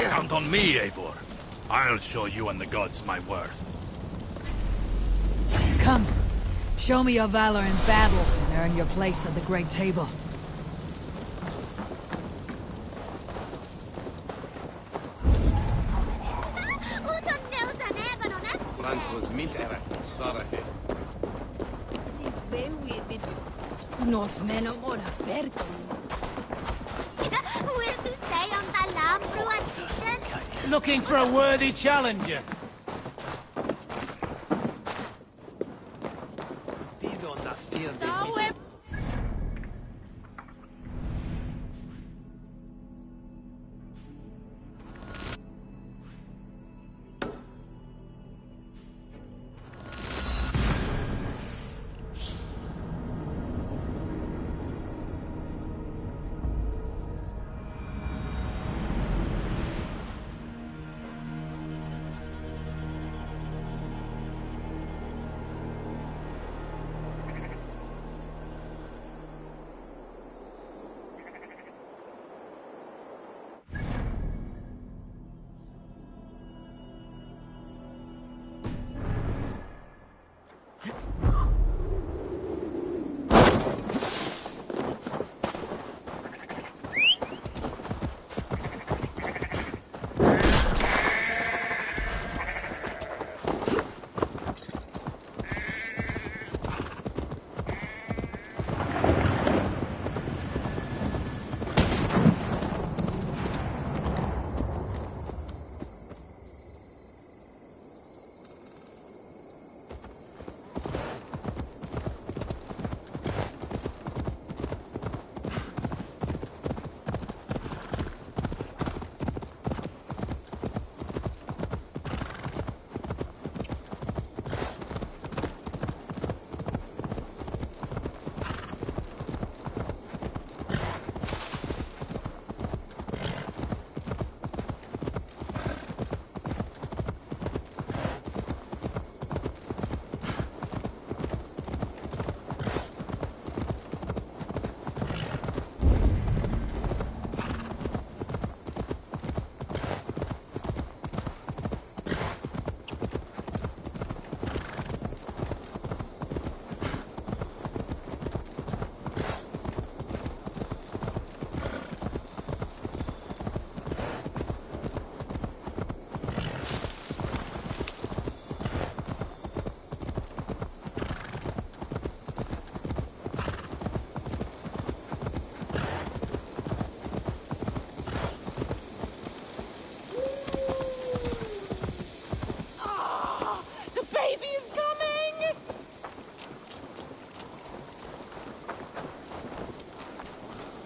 Count on me, Eivor. I'll show you and the gods my worth. Come. Show me your valor in battle and earn your place at the Great Table. Northmen och våra verk. Will you stay on Valhalla and fiction? Looking for a worthy challenger.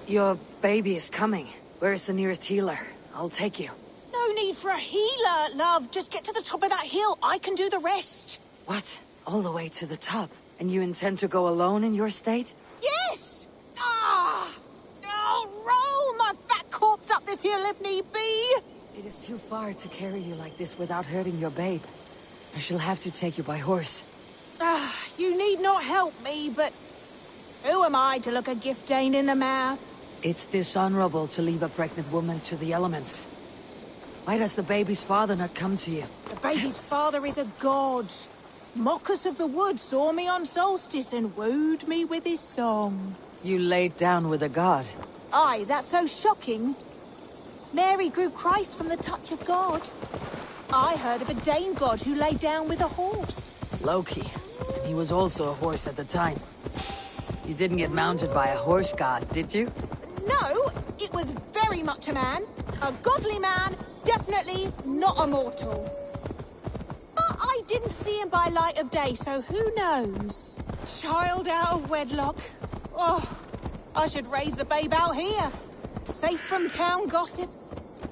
Your baby is coming. Where's the nearest healer? I'll take you. No need for a healer, love. Just get to the top of that hill. I can do the rest. What? All the way to the top? And you intend to go alone in your state? Yes! I'll roll my fat corpse up this hill if need be. It is too far to carry you like this without hurting your babe. I shall have to take you by horse. You need not help me, but who am I to look a gift Dane in the mouth? It's dishonorable to leave a pregnant woman to the elements. Why does the baby's father not come to you? The baby's father is a god. Mockers of the wood saw me on solstice and wooed me with his song. You laid down with a god. Aye, is that so shocking? Mary grew Christ from the touch of God. I heard of a Dane god who lay down with a horse. Loki. And he was also a horse at the time. You didn't get mounted by a horse god, did you? No, it was very much a man. A godly man, definitely not a mortal. But I didn't see him by light of day, so who knows? Child out of wedlock. Oh, I should raise the babe out here. Safe from town gossip.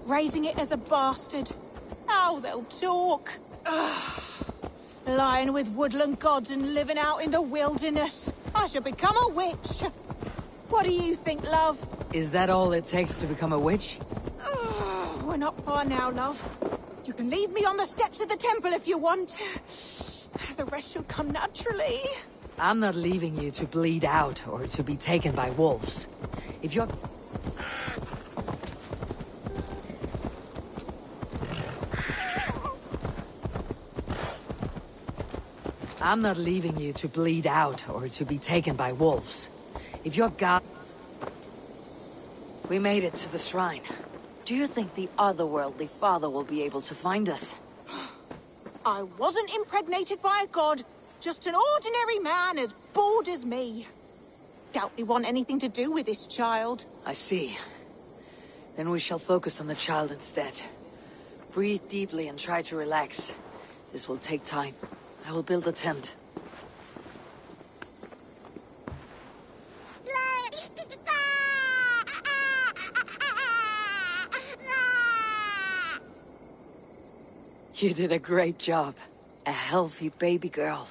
Raising it as a bastard. How they'll talk. Lying with woodland gods and living out in the wilderness. I should become a witch. What do you think, love? Is that all it takes to become a witch? We're not far now, love. You can leave me on the steps of the temple if you want. The rest shall come naturally. I'm not leaving you to bleed out or to be taken by wolves. If you're... I'm not leaving you to bleed out or to be taken by wolves. If your god... We made it to the shrine. Do you think the otherworldly father will be able to find us? I wasn't impregnated by a god. Just an ordinary man as bored as me. Doubt we want anything to do with this child. I see. Then we shall focus on the child instead. Breathe deeply and try to relax. This will take time. I will build a tent. You did a great job. A healthy baby girl.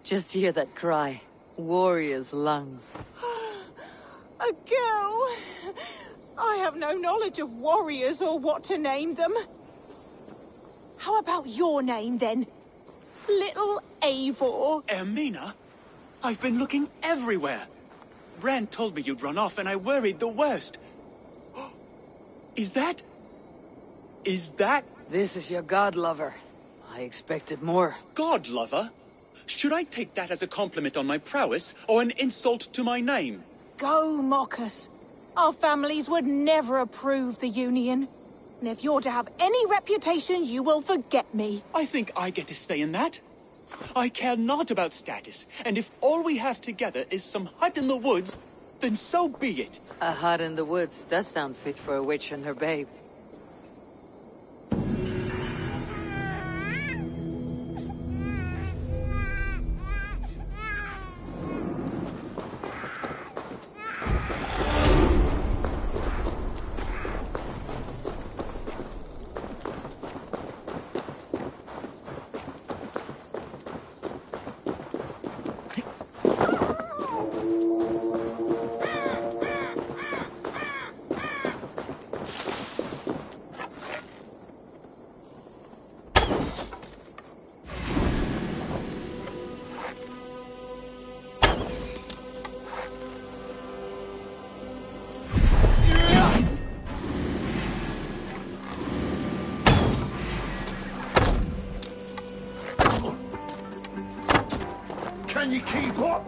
Just hear that cry. Warrior's lungs. A girl? I have no knowledge of warriors or what to name them. How about your name, then? Little Eivor. Ermina? I've been looking everywhere. Brand told me you'd run off, and I worried the worst. Is that... This is your god lover. I expected more. God lover? Should I take that as a compliment on my prowess, or an insult to my name? Go mock us. Our families would never approve the union. And if you're to have any reputation, you will forget me. I think I get to stay in that. I care not about status, and if all we have together is some hut in the woods, then so be it. A hut in the woods does sound fit for a witch and her babe. Can you keep up?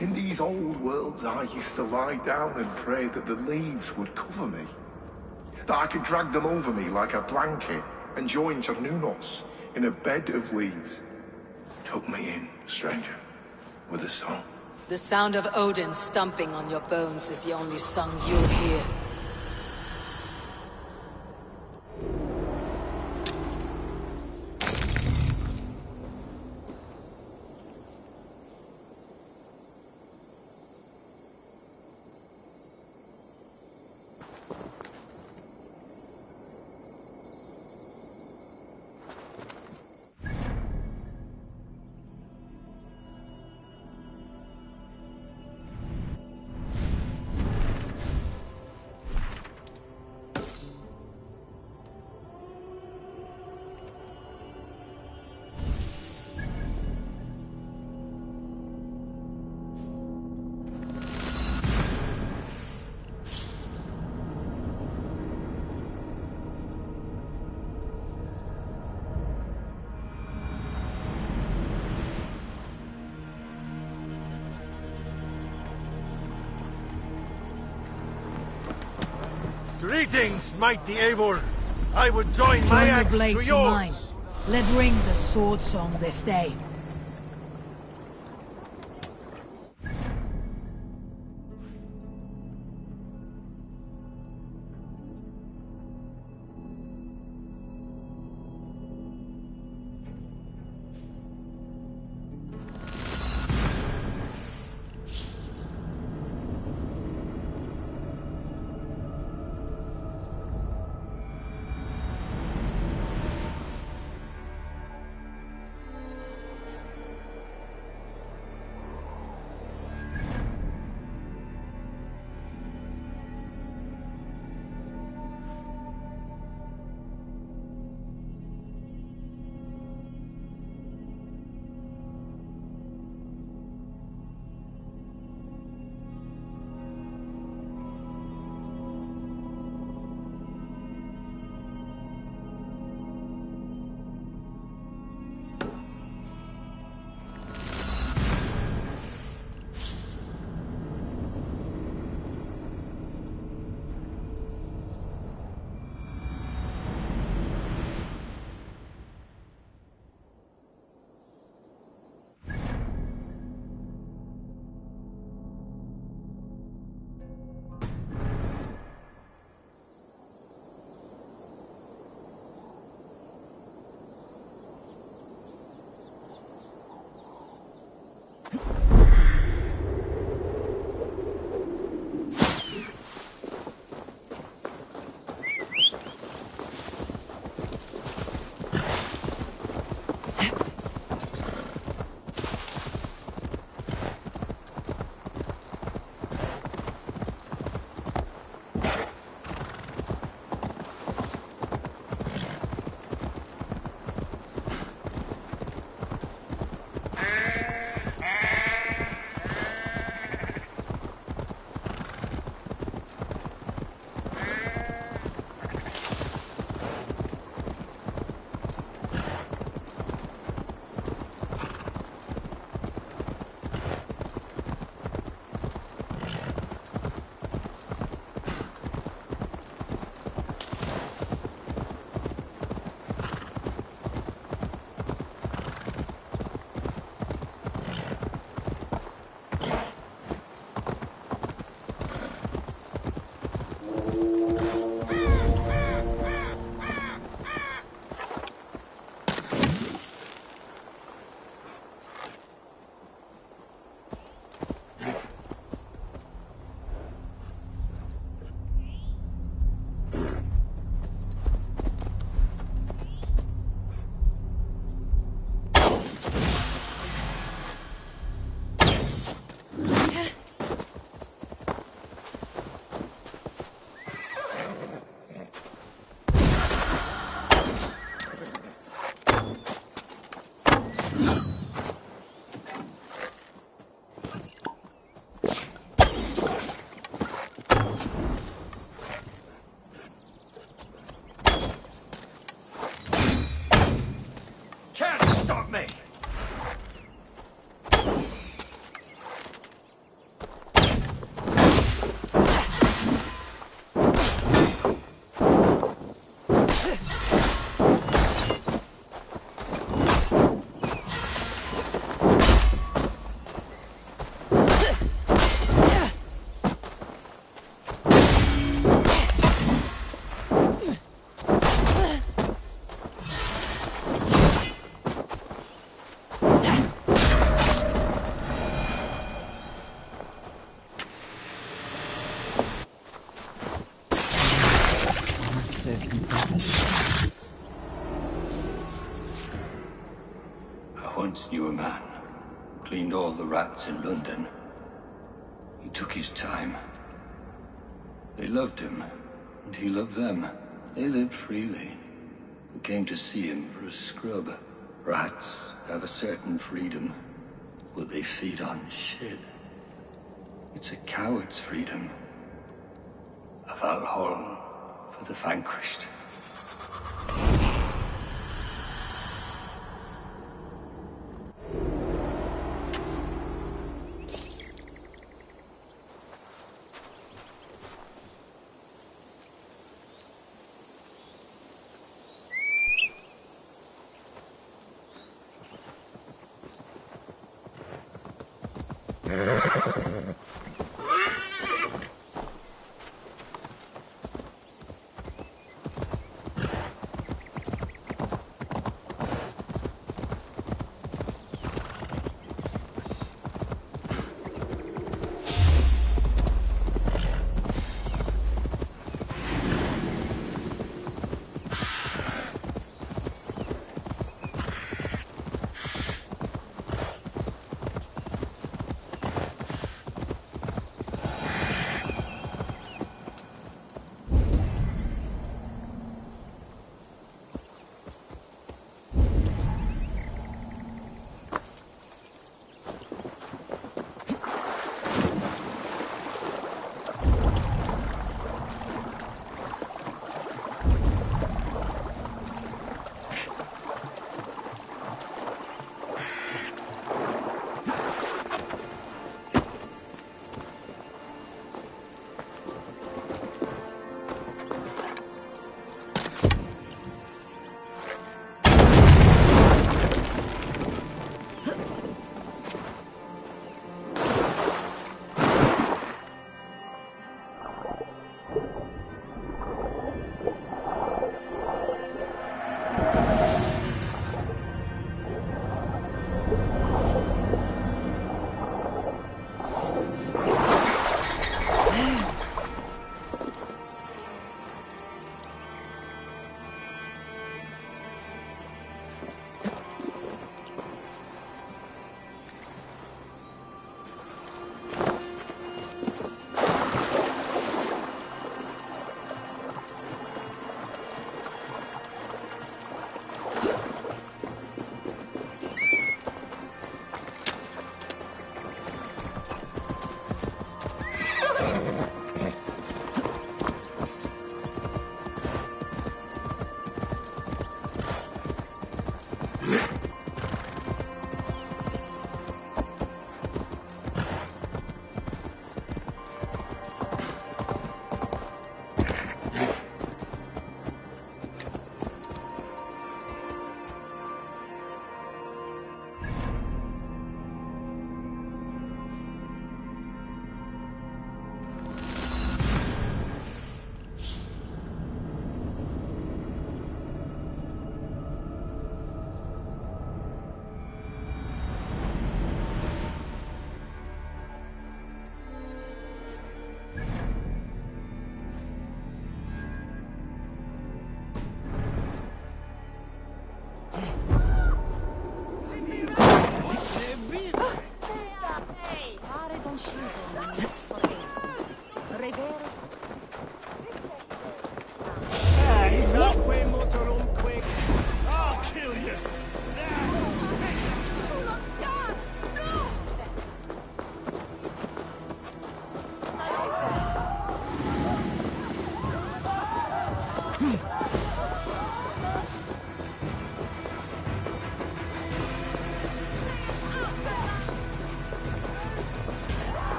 In these old worlds, I used to lie down and pray that the leaves would cover me. That I could drag them over me like a blanket and join Cernunos in a bed of leaves. Tuck me in, stranger, with a song. The sound of Odin stomping on your bones is the only song you'll hear. Greetings, mighty Eivor. I would join my Join your axe blade to to yours. mine. Let ring the sword song this day. stop me! I once knew a man who cleaned all the rats in London. He took his time. They loved him, and he loved them. They lived freely. They came to see him for a scrub. Rats have a certain freedom, but they feed on shit. It's a coward's freedom. A Valhalla for the vanquished.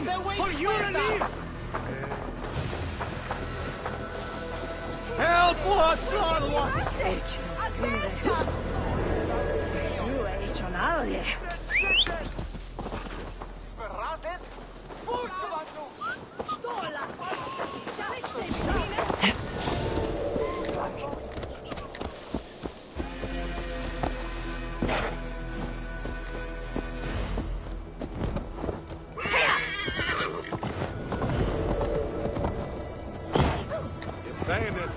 For you to leave! Help! What? No he hecho nadie. Bandits.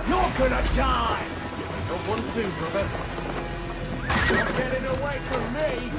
You're gonna die! Don't want to, brother. You're getting away from me!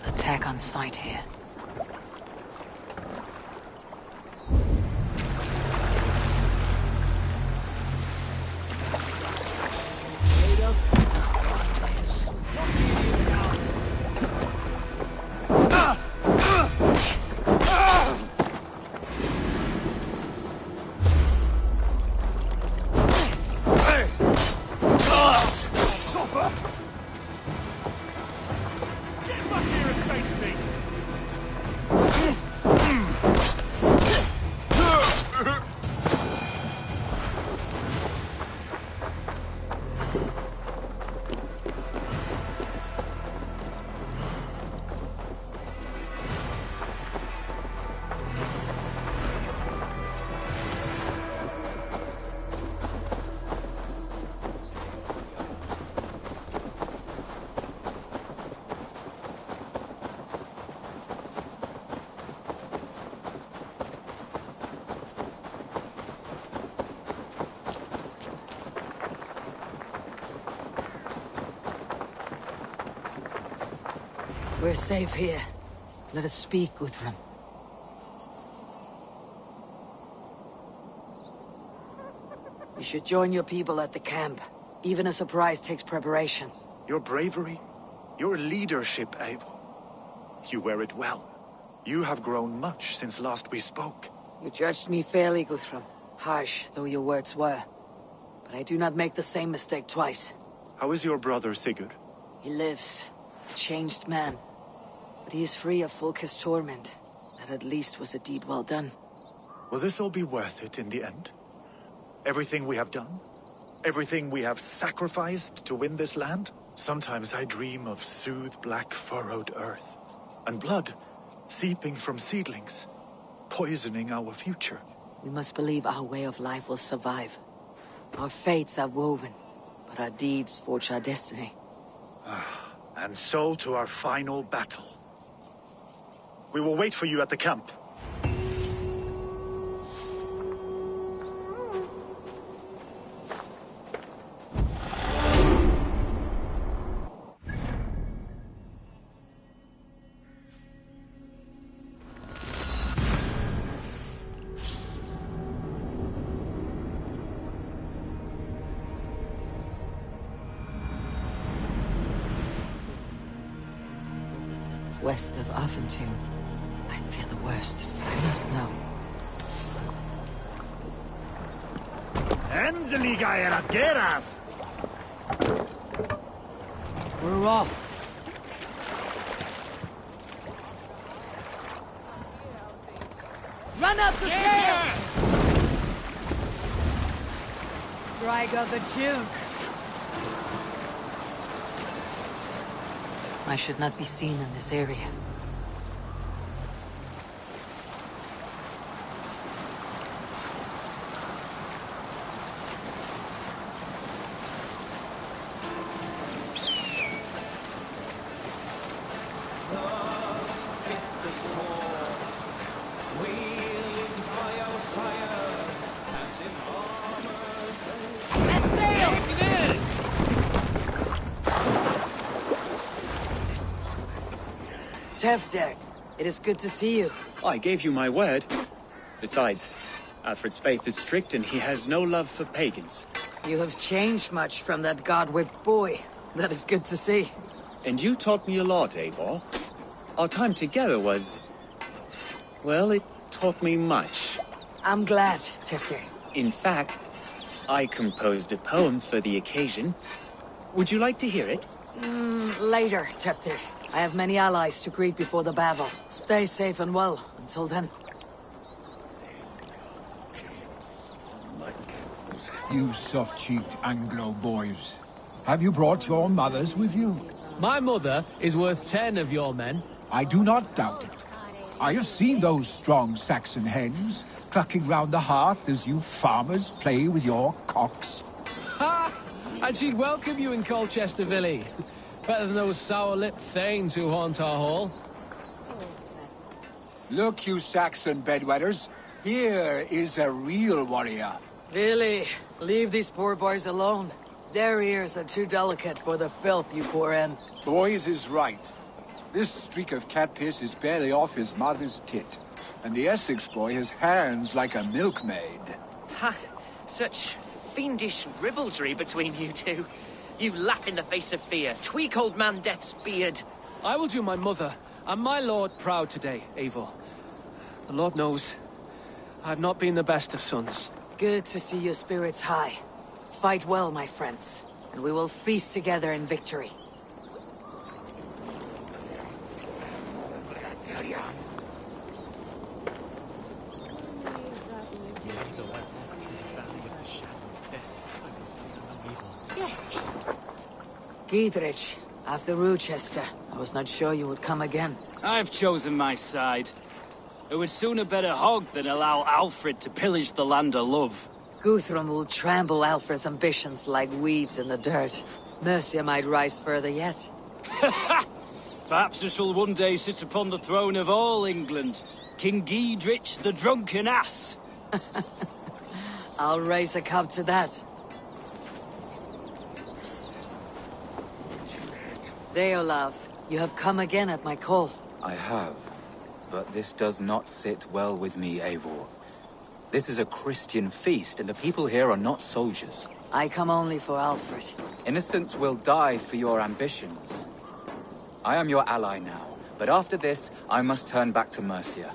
Attack on sight here. We're safe here. Let us speak, Guthrum. You should join your people at the camp. Even a surprise takes preparation. Your bravery, your leadership, Eivor. You wear it well. You have grown much since last we spoke. You judged me fairly, Guthrum. Harsh though your words were. But I do not make the same mistake twice. How is your brother, Sigurd? He lives. A changed man. But he is free of Fulke's torment. That at least was a deed well done. Will this all be worth it in the end? Everything we have done? Everything we have sacrificed to win this land? Sometimes I dream of soothed black furrowed earth. And blood seeping from seedlings, poisoning our future. We must believe our way of life will survive. Our fates are woven, but our deeds forge our destiny. And so to our final battle. We will wait for you at the camp. West of Affentune. I fear the worst. I must know. Endeliga era gerast! We're off. Run up the stairs! Strike of the tune. I should not be seen in this area. Tefder, it is good to see you. I gave you my word. Besides, Alfred's faith is strict and he has no love for pagans. You have changed much from that god-whipped boy. That is good to see. And you taught me a lot, Eivor. Our time together was... well, it taught me much. I'm glad, Tefder. In fact, I composed a poem for the occasion. Would you like to hear it? Later, Tefder. I have many allies to greet before the battle. Stay safe and well until then. You soft-cheeked Anglo boys. Have you brought your mothers with you? My mother is worth 10 of your men. I do not doubt it. I have seen those strong Saxon hens clucking round the hearth as you farmers play with your cocks. Ha! And she'd welcome you in Colchester Valley. Better than those sour-lipped thanes who haunt our hall. Look, you Saxon bedwetters. Here is a real warrior. Really, leave these poor boys alone. Their ears are too delicate for the filth you pour in. Boys is right. This streak of cat piss is barely off his mother's tit. And the Essex boy has hands like a milkmaid. Ha! Such fiendish ribaldry between you two. You laugh in the face of fear. Tweak old man Death's beard. I will do my mother and my lord proud today, Eivor. The Lord knows, I've not been the best of sons. Good to see your spirits high. Fight well, my friends, and we will feast together in victory. Giedrich, after Rochester. I was not sure you would come again. I've chosen my side. I would sooner bet a hog than allow Alfred to pillage the land of love. Guthrum will trample Alfred's ambitions like weeds in the dirt. Mercia might rise further yet. Perhaps I shall one day sit upon the throne of all England. King Giedrich the drunken ass. I'll raise a cup to that. Deolav, You have come again at my call. I have. But this does not sit well with me, Eivor. This is a Christian feast, and the people here are not soldiers. I come only for Alfred. Innocents will die for your ambitions. I am your ally now, but after this, I must turn back to Mercia.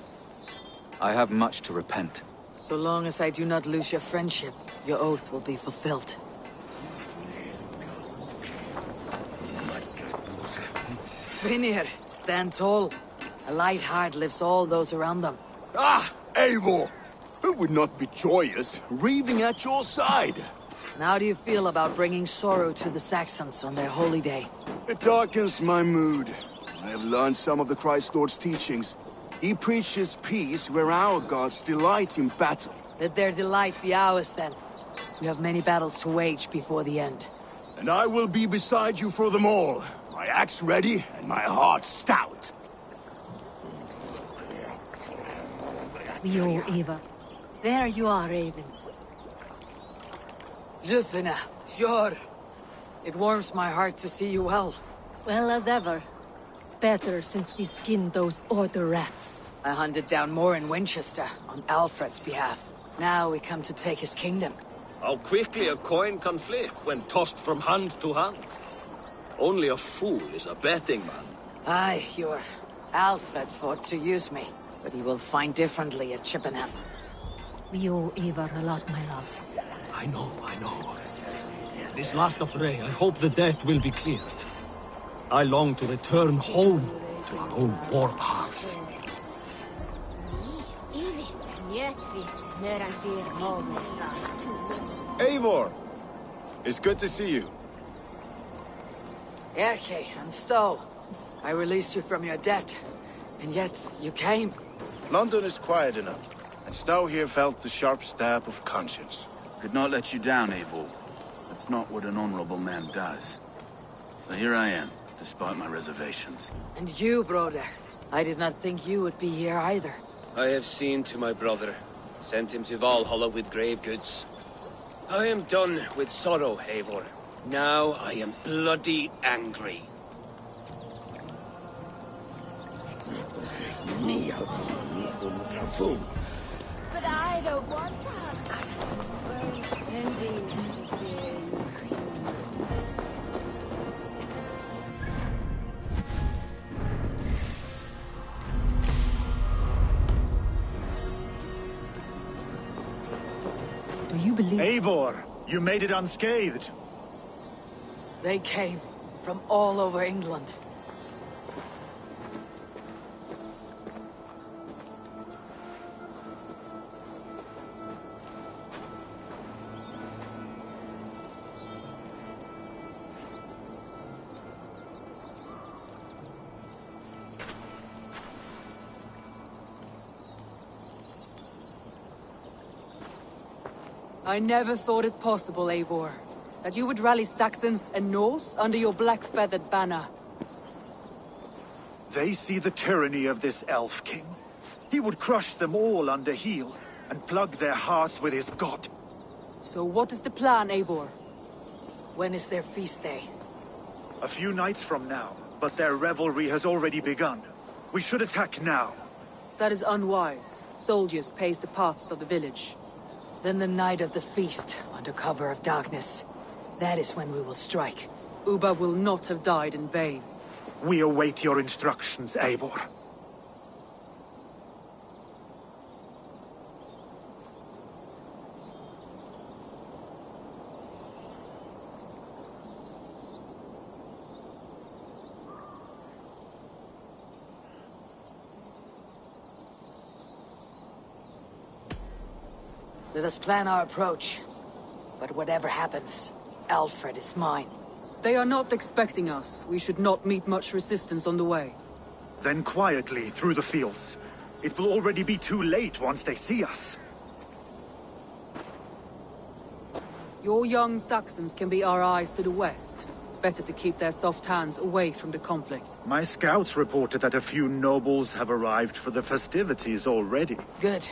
I have much to repent. So long as I do not lose your friendship, your oath will be fulfilled. Vinir, stand tall. A light heart lifts all those around them. Ah, Eivor! Who would not be joyous, raving at your side? And how do you feel about bringing sorrow to the Saxons on their holy day? It darkens my mood. I have learned some of the Christ Lord's teachings. He preaches peace where our gods delight in battle. Let their delight be ours, then. We have many battles to wage before the end. And I will be beside you for them all. My axe ready and my heart stout. Yo, Eva. There you are, Raven. Lufina, sure. It warms my heart to see you well. Well as ever. Better since we skinned those Order rats. I hunted down more in Winchester, on Alfred's behalf. Now we come to take his kingdom. How quickly a coin can flip when tossed from hand to hand. Only a fool is a betting man. Aye, your Alfred fought to use me, but he will find differently at Chippenham. We owe Eva a lot, my love. I know. This last affray, I hope the debt will be cleared. I long to return home to our own warm hearth. Eivor! It's good to see you. Erke and Stowe, I released you from your debt, and yet you came. London is quiet enough, and Stowe here felt the sharp stab of conscience. Could not let you down, Eivor. That's not what an honorable man does. So here I am, despite my reservations. And you, brother. I did not think you would be here either. I have seen to my brother. Sent him to Valhalla with grave goods. I am done with sorrow, Eivor. Now I am bloody angry. But I don't want to have access. Indeed. Do you believe— Eivor, you made it unscathed. They came from all over England. I never thought it possible, Eivor, that you would rally Saxons and Norse under your black-feathered banner. They see the tyranny of this elf king. He would crush them all under heel and plug their hearts with his god. So what is the plan, Eivor? When is their feast day? A few nights from now, but their revelry has already begun. We should attack now. That is unwise. Soldiers pace the paths of the village. Then the night of the feast, under cover of darkness. That is when we will strike. Uba will not have died in vain. We await your instructions, Eivor. Let us plan our approach. But whatever happens, Alfred is mine. They are not expecting us. We should not meet much resistance on the way. Then quietly through the fields. It will already be too late once they see us. Your young Saxons can be our eyes to the west. Better to keep their soft hands away from the conflict. My scouts reported that a few nobles have arrived for the festivities already. Good.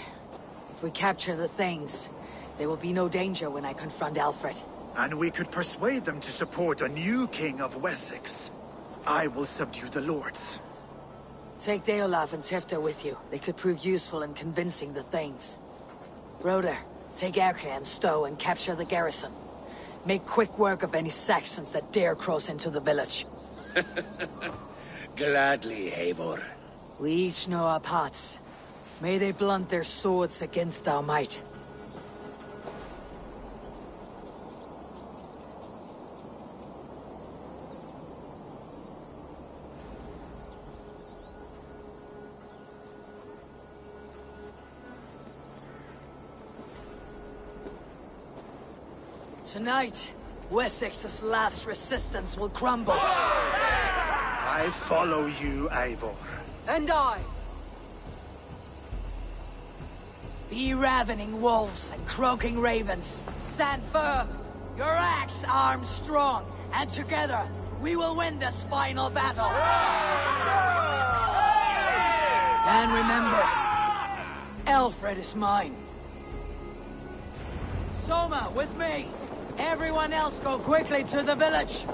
If we capture the Thanes, there will be no danger when I confront Alfred. And we could persuade them to support a new king of Wessex. I will subdue the lords. Take Deolaf and Tefta with you. They could prove useful in convincing the Thanes. Broder, take Erke and Stowe and capture the garrison. Make quick work of any Saxons that dare cross into the village. Gladly, Eivor. We each know our parts. May they blunt their swords against our might. Tonight, Wessex's last resistance will crumble. I follow you, Eivor. And I. Be ravening wolves and croaking ravens. Stand firm. Your axe arms strong. And together, we will win this final battle. And remember, Alfred is mine. Soma, with me. Everyone else go quickly to the village.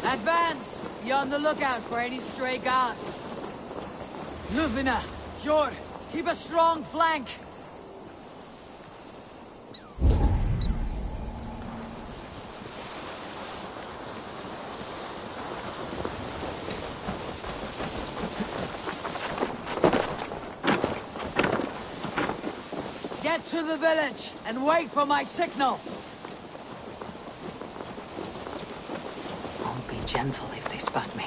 Advance! Be on the lookout for any stray guards. Lufina, Jor, keep a strong flank. Get to the village and wait for my signal. Gentle if they spot me.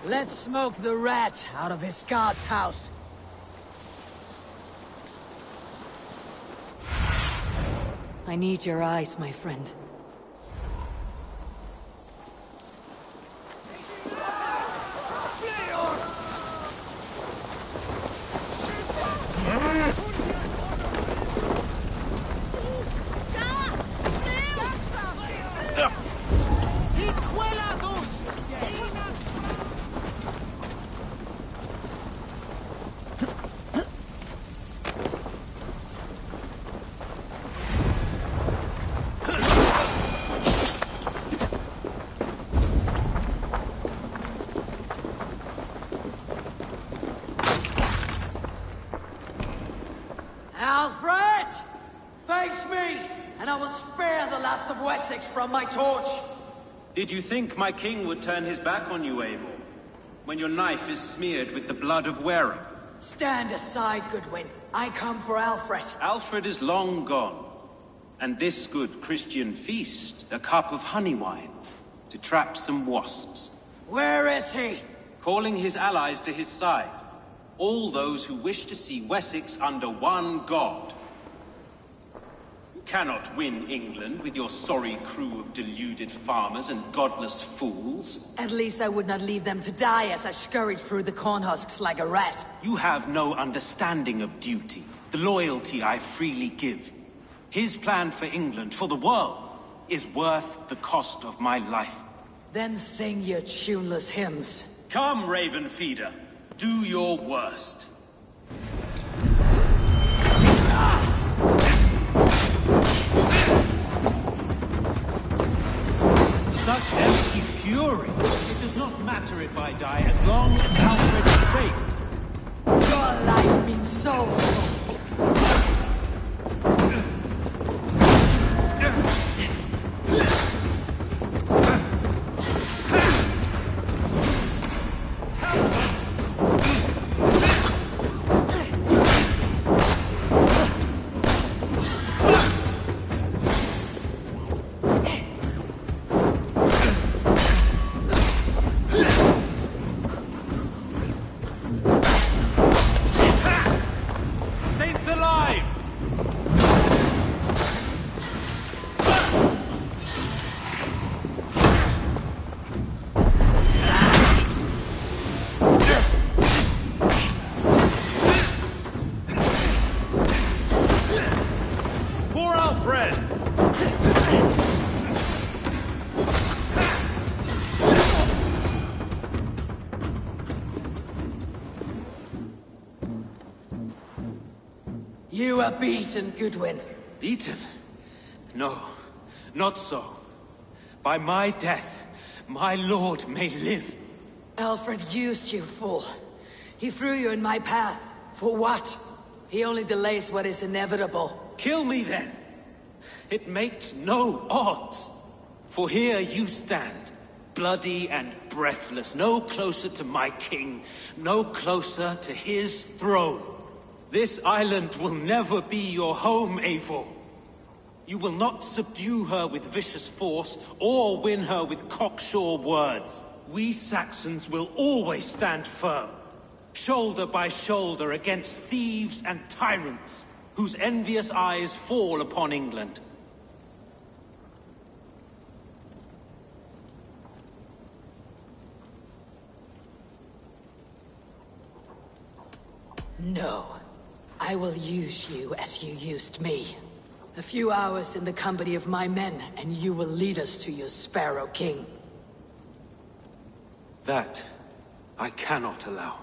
Let's smoke the rat out of his guard's house. I need your eyes, my friend. Alfred! Face me, and I will spare the last of Wessex from my torch. Did you think my king would turn his back on you, Eivor? When your knife is smeared with the blood of Wareham? Stand aside, Goodwin. I come for Alfred. Alfred is long gone. And this good Christian feast, a cup of honey wine, to trap some wasps. Where is he? Calling his allies to his side. All those who wish to see Wessex under one god. Cannot win England with your sorry crew of deluded farmers and godless fools. At least I would not leave them to die as I scurried through the corn husks like a rat. You have no understanding of duty, the loyalty I freely give. His plan for England, for the world, is worth the cost of my life. Then sing your tuneless hymns. Come, Raven Feeder. Do your worst. Such empty fury. It does not matter if I die as long as Alfred is safe. Your life means so little. You are beaten, Goodwin. Beaten? No, not so. By my death, my lord may live. Alfred used you, fool. He threw you in my path. For what? He only delays what is inevitable. Kill me then. It makes no odds. For here you stand, bloody and breathless, no closer to my king, no closer to his throne. This island will never be your home, Eivor. You will not subdue her with vicious force, or win her with cocksure words. We Saxons will always stand firm, shoulder by shoulder against thieves and tyrants, whose envious eyes fall upon England. No. I will use you as you used me. A few hours in the company of my men, and you will lead us to your Sparrow King. That I cannot allow.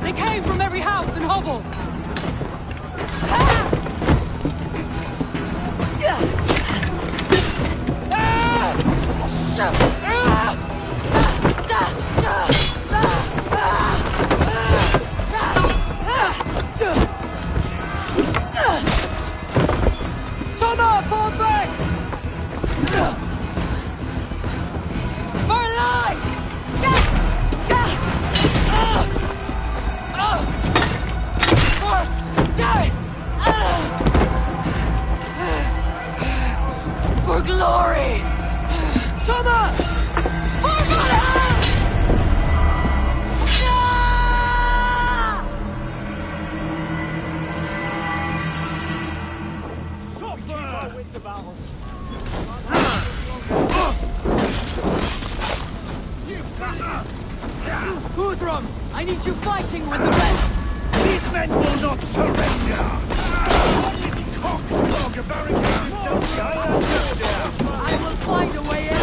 They came from every house and hovel! Toma, fall back! For life! For glory! Summer! For Valhalla! Guthrum, I need you fighting with the rest! These men will not surrender! Cockdog barricades himself behind the border! I will find a way out!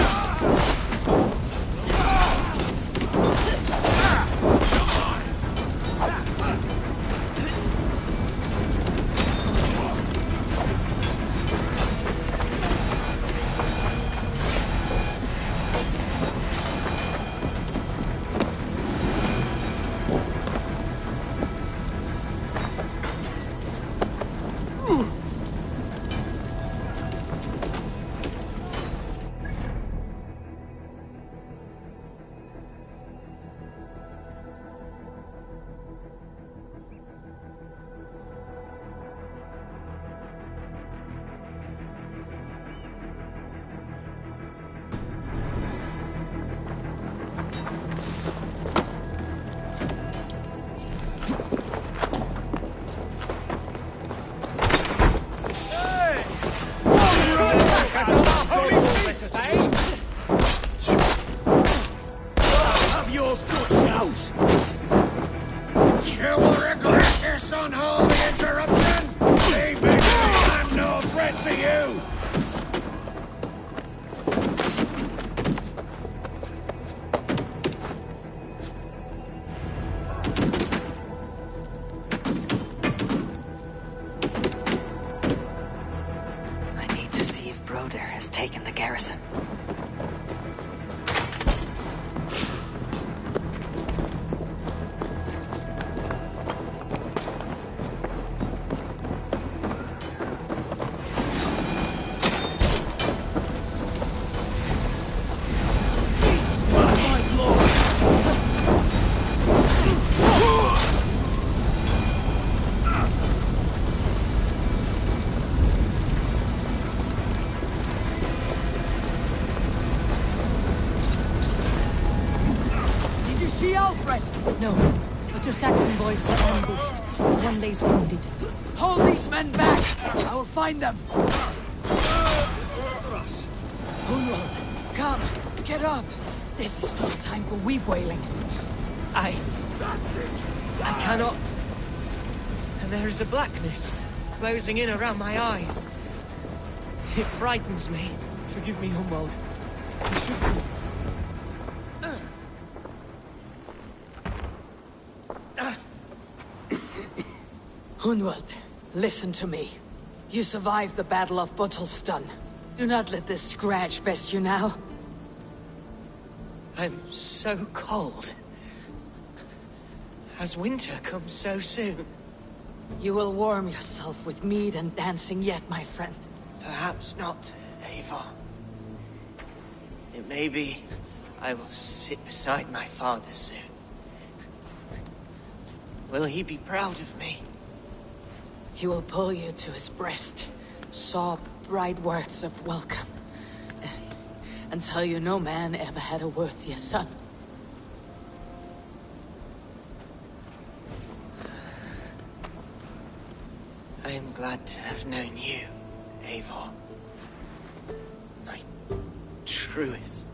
Alfred! No, but your Saxon boys were ambushed. One lays wounded. Hold these men back! I will find them! Hunwald, come, get up! This is not time for weep wailing. I cannot. And there is a blackness closing in around my eyes. It frightens me. Forgive me, Humwald. I should... Hunwald, listen to me. You survived the Battle of Botolfston. Do not let this scratch best you now. I'm so cold. Has winter come so soon? You will warm yourself with mead and dancing yet, my friend. Perhaps not, Eivor. It may be I will sit beside my father soon. Will he be proud of me? He will pull you to his breast, sob bright words of welcome, and tell you no man ever had a worthier son. I am glad to have known you, Eivor. My truest.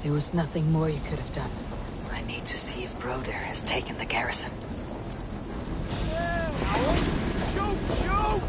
There was nothing more you could have done. I need to see if Broder has taken the garrison. Shoot! Shoot!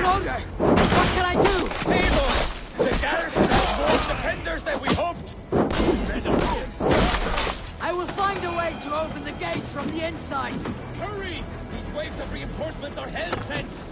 Broder! What can I do? Eivor! The garrison has more defenders than we hoped! I will find a way to open the gates from the inside! Hurry! These waves of reinforcements are hell-sent!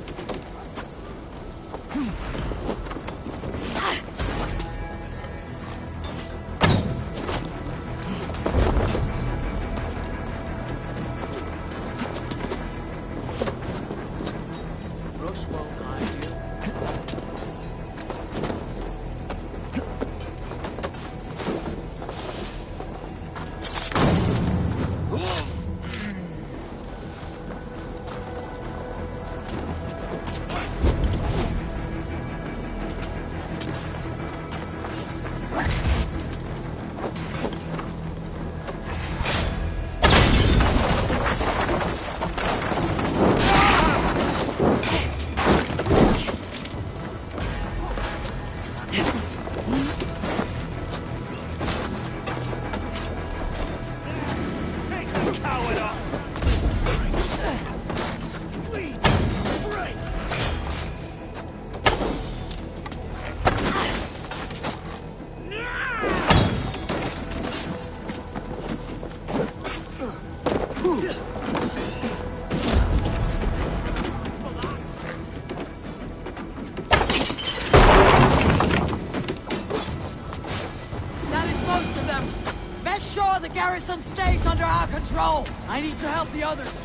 The garrison stays under our control! I need to help the others!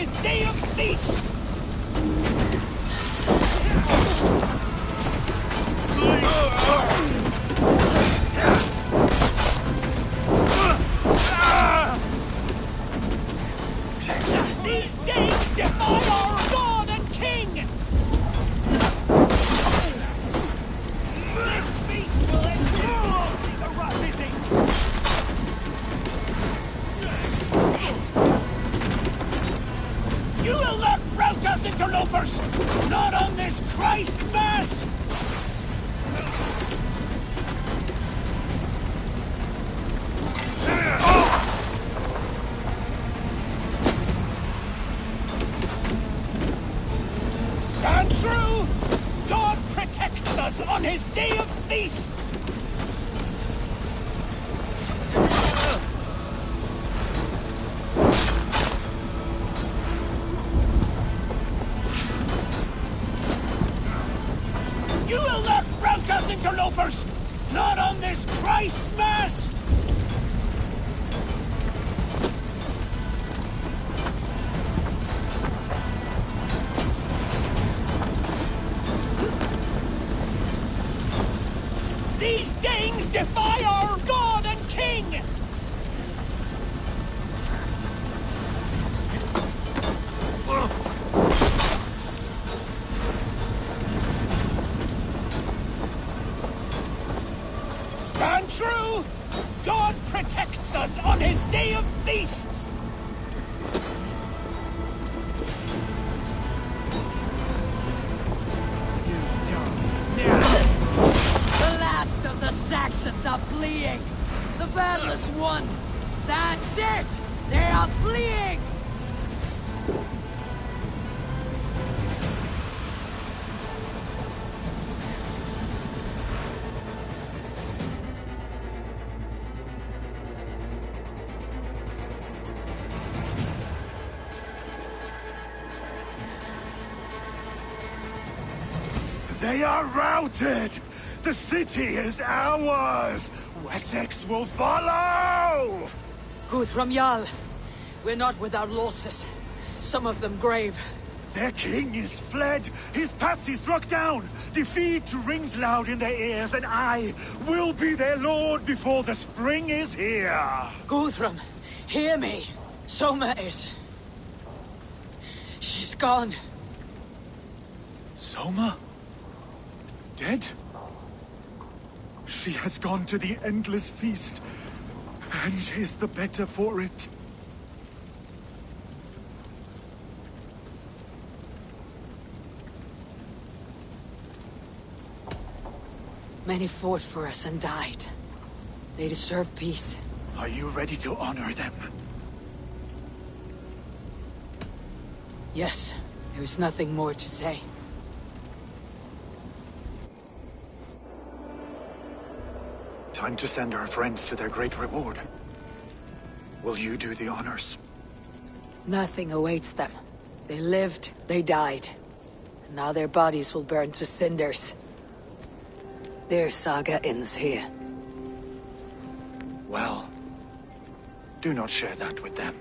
his day of feasts! These days defy our God and King! This feast will end in the rat busy! You will not rout us, interlopers! Not on this Christ Mass! Stand true! God protects us on his day of feasts! You will not rout us, interlopers! Not on this Christ Mass! These Danes defy our God and King! Stand true! God protects us on his day of feasts! The last of the Saxons are fleeing! The battle is won! That's it! They are fleeing! They are routed! The city is ours! Wessex will follow! Guthrum Jarl, we're not without losses. Some of them grave. Their king is fled! His patsy struck down! Defeat rings loud in their ears, and I will be their lord before the spring is here! Guthrum, hear me. Soma is... she's gone. Soma? Dead? She has gone to the endless feast, and is the better for it. Many fought for us and died. They deserve peace. Are you ready to honor them? Yes, there is nothing more to say. Time to send our friends to their great reward. Will you do the honors? Nothing awaits them. They lived, they died. And now their bodies will burn to cinders. Their saga ends here. Well, do not share that with them.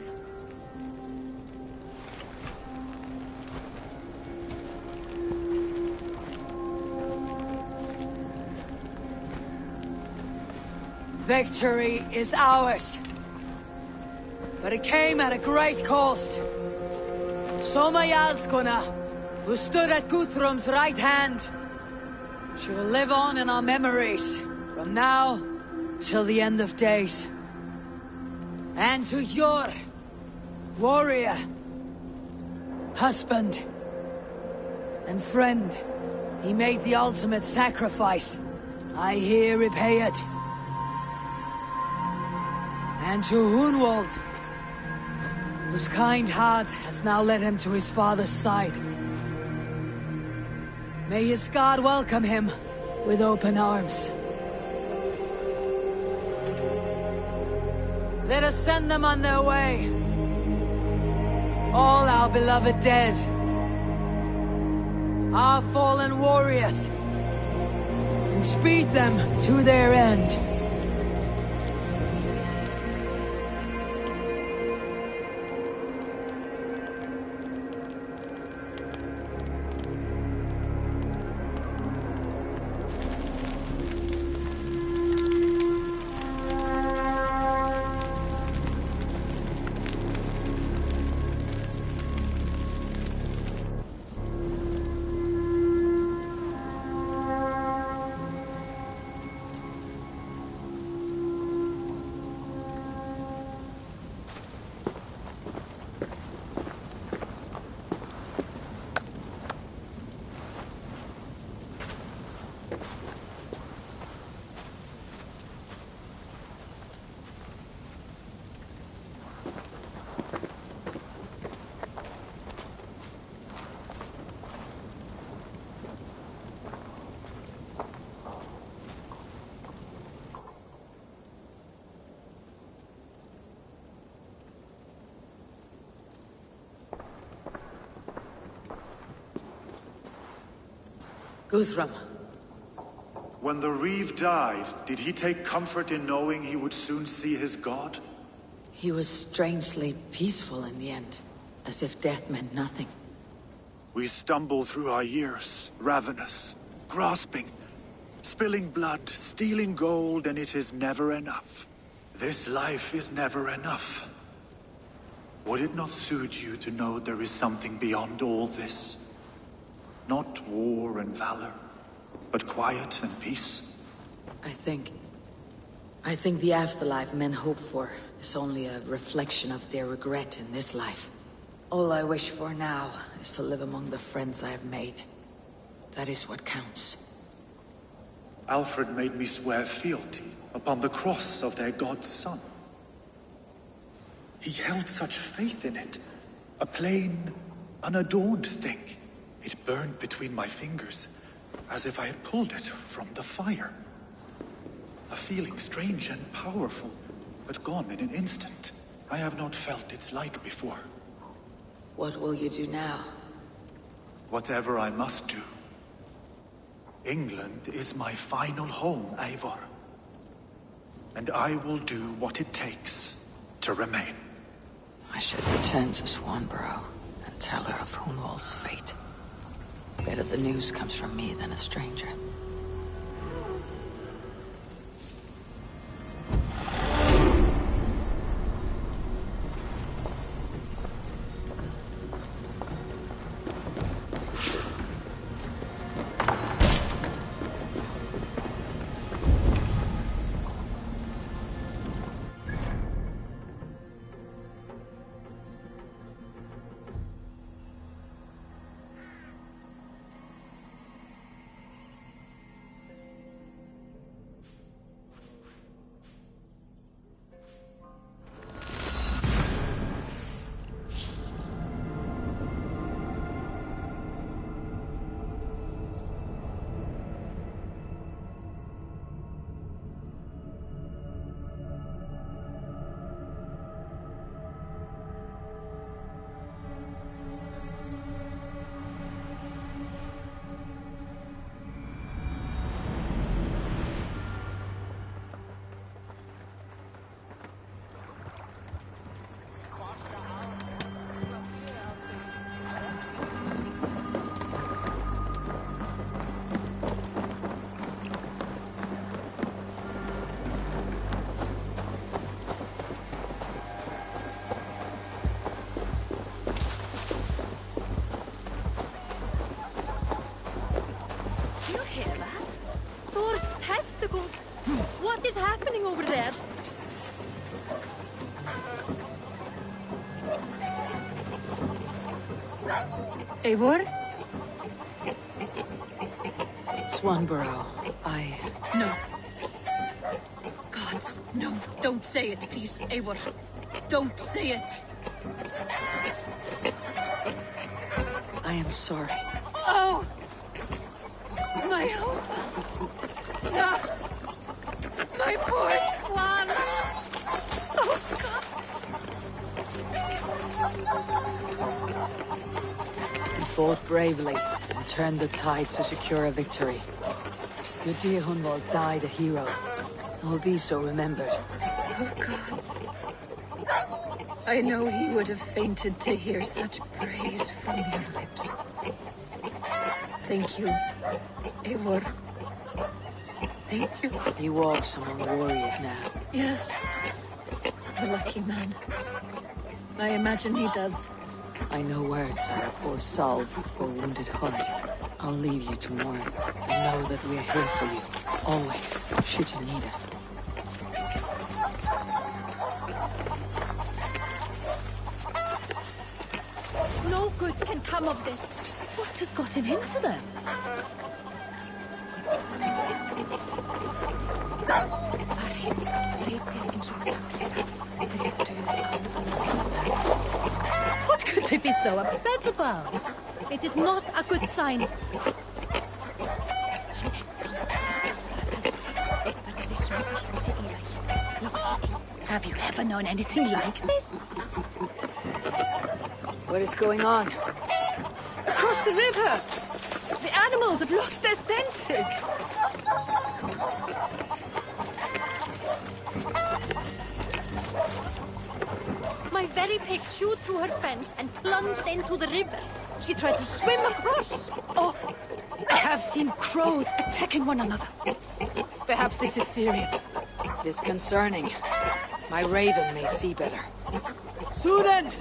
Victory is ours. But it came at a great cost. Soma Jarlskona, who stood at Guthrum's right hand. She will live on in our memories, from now till the end of days. And to your warrior, husband, and friend, he made the ultimate sacrifice. I here repay it. And to Hunwald, whose kind heart has now led him to his father's side. May his God welcome him with open arms. Let us send them on their way. All our beloved dead. Our fallen warriors. And speed them to their end. Guthrum. When the Reeve died, did he take comfort in knowing he would soon see his god? He was strangely peaceful in the end, as if death meant nothing. We stumble through our years, ravenous, grasping, spilling blood, stealing gold, and it is never enough. This life is never enough. Would it not suit you to know there is something beyond all this? Not war and valor, but quiet and peace? I think the afterlife men hope for is only a reflection of their regret in this life. All I wish for now is to live among the friends I have made. That is what counts. Alfred made me swear fealty upon the cross of their god's son. He held such faith in it. A plain, unadorned thing. It burned between my fingers, as if I had pulled it from the fire. A feeling strange and powerful, but gone in an instant. I have not felt its like before. What will you do now? Whatever I must do. England is my final home, Eivor. And I will do what it takes to remain. I should return to Swanborough and tell her of Hunwald's fate. Better the news comes from me than a stranger. What is happening over there? Eivor? Swanborough, No. Gods, no. Don't say it, please, Eivor. Don't say it. I am sorry. Oh! My hope. No! My poor swan! Oh, gods! You fought bravely and turned the tide to secure a victory. Your dear Hunwald died a hero and will be so remembered. Oh, gods. I know he would have fainted to hear such praise from your lips. Thank you, Eivor. Thank you. He walks among warriors now. Yes. The lucky man. I imagine he does. I know words are a poor salve for a wounded heart. I'll leave you to mourn. And know that we are here for you. Always, should you need us. No good can come of this. What has gotten into them? What could they be so upset about? It is not a good sign. Have you ever known anything like this? What is going on? Across the river! The animals have lost their senses. My very pig chewed through her fence and plunged into the river. She tried to swim across. Oh, I have seen crows attacking one another. Perhaps this is serious. It is concerning. My raven may see better. Sunan!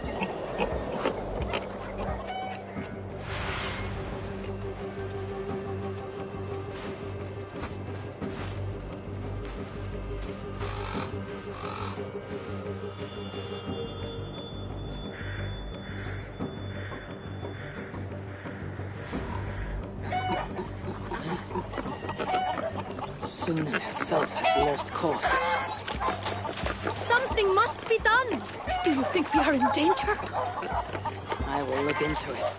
Sunan herself has lost course. Something must be done. Do you think we are in danger? I will look into it.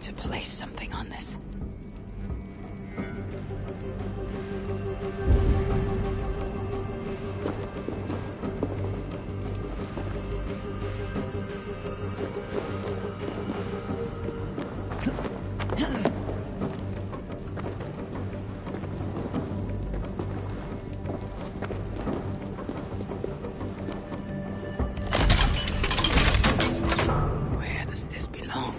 To place something on this. Where does this belong?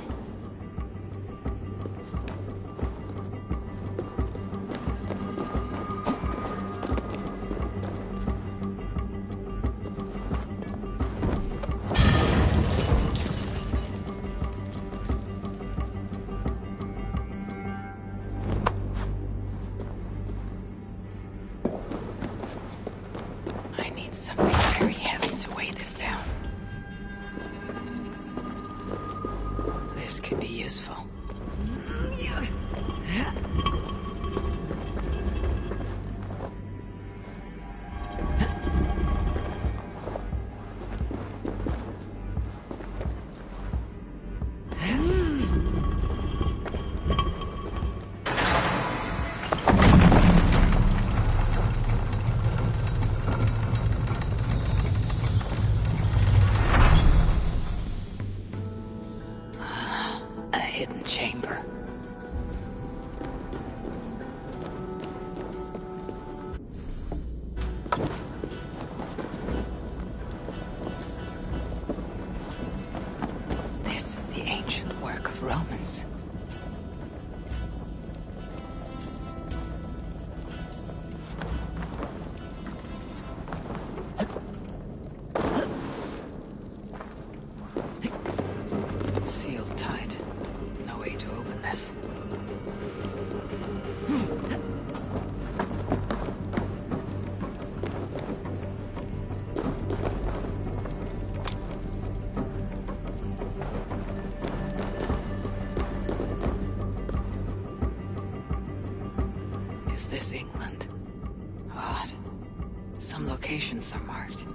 Something very heavy to weigh this down. This could be useful. A hidden chamber. This is the ancient work of Romans. Sealed tight. No way to open this. Is this England? Odd. Some locations are marked.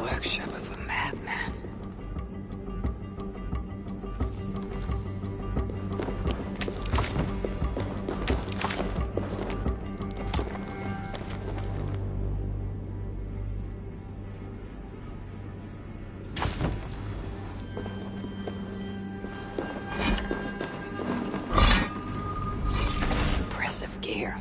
Workshop of a madman. Impressive gear.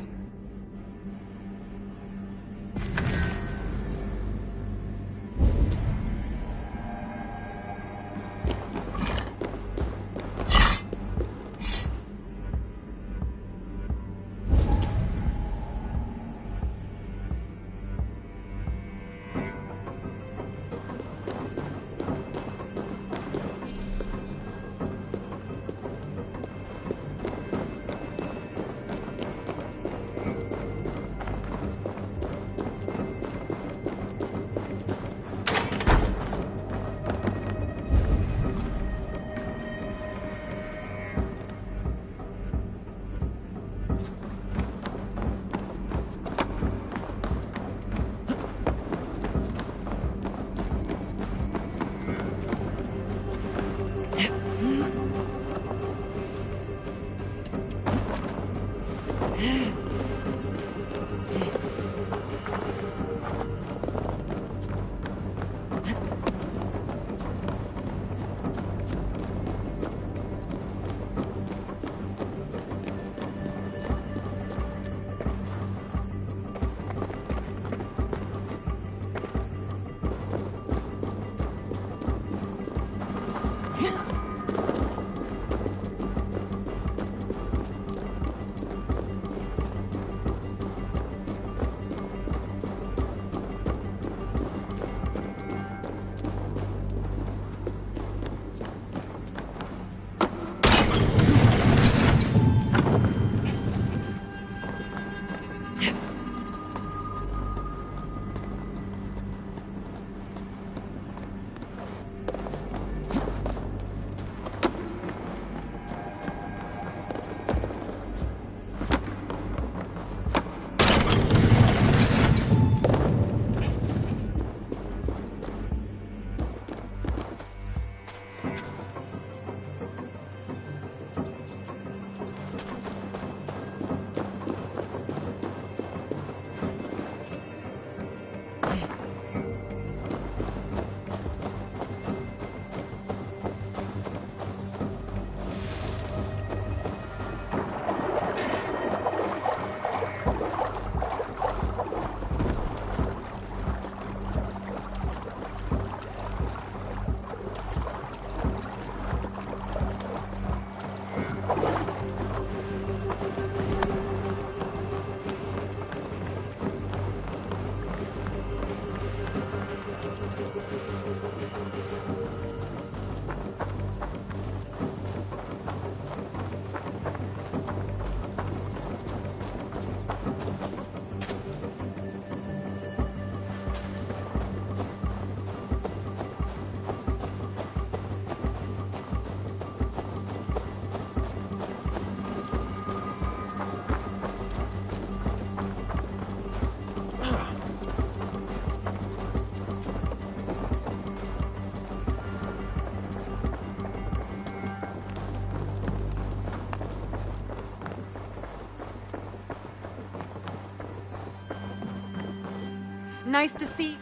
Nice to see.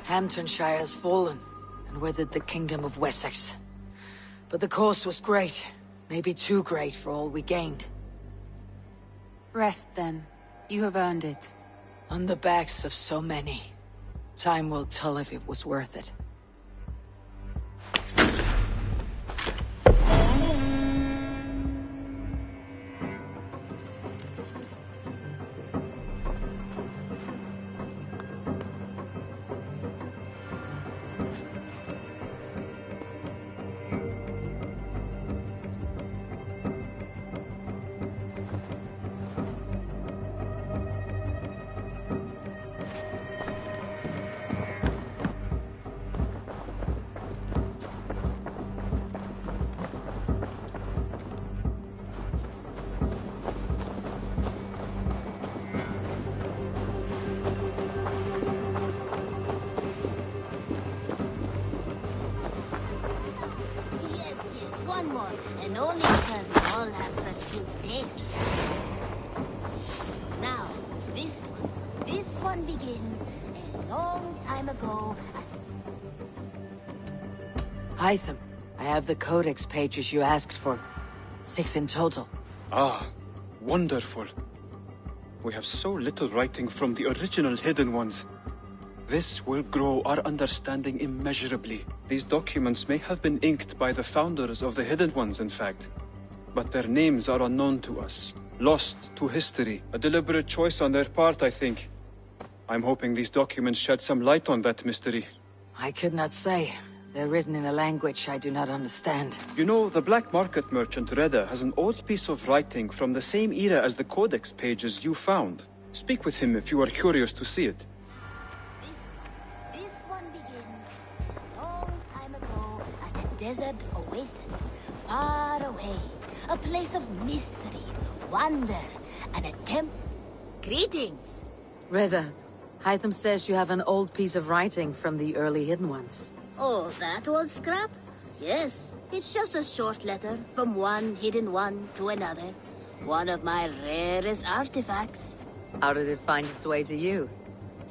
Hamptonshire has fallen, and with it the Kingdom of Wessex. But the cost was great. Maybe too great for all we gained. Rest then. You have earned it. On the backs of so many. Time will tell if it was worth it. One more, and only because you all have such good taste. Now, this one begins a long time ago. Hytham, I have the codex pages you asked for. 6 in total. Ah, wonderful. We have so little writing from the original Hidden Ones. This will grow our understanding immeasurably. These documents may have been inked by the founders of the Hidden Ones, in fact. But their names are unknown to us. Lost to history. A deliberate choice on their part, I think. I'm hoping these documents shed some light on that mystery. I could not say. They're written in a language I do not understand. You know, the black market merchant Reda has an old piece of writing from the same era as the codex pages you found. Speak with him if you are curious to see it. Desert oasis, far away. A place of mystery, wonder, and a Greetings! Reda, Hytham says you have an old piece of writing from the early Hidden Ones. Oh, that old scrap? Yes, it's just a short letter from one Hidden One to another. One of my rarest artifacts. How did it find its way to you?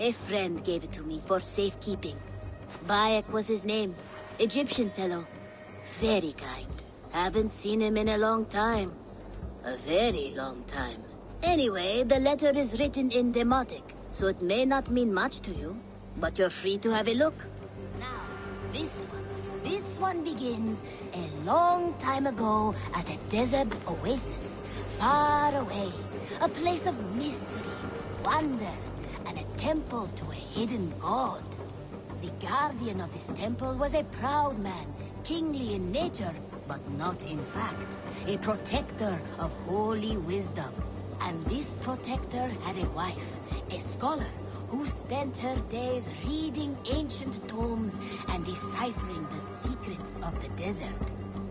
A friend gave it to me for safekeeping. Bayek was his name. Egyptian fellow. Very kind. Haven't seen him in a long time. A very long time. Anyway, the letter is written in Demotic, so it may not mean much to you, but you're free to have a look. Now, this one begins a long time ago at a desert oasis, far away. A place of mystery, wonder, and a temple to a hidden god. The guardian of this temple was a proud man, kingly in nature, but not in fact. A protector of holy wisdom. And this protector had a wife, a scholar, who spent her days reading ancient tomes and deciphering the secrets of the desert.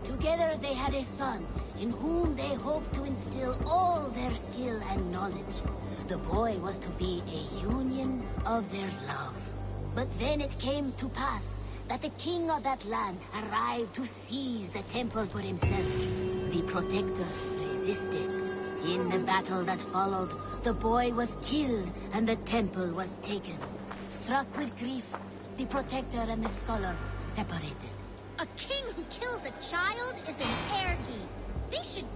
Together they had a son, in whom they hoped to instill all their skill and knowledge. The boy was to be a union of their love. But then it came to pass that the king of that land arrived to seize the temple for himself. The protector resisted. In the battle that followed, the boy was killed and the temple was taken. Struck with grief, the protector and the scholar separated. A king who kills a child is an ergi. They should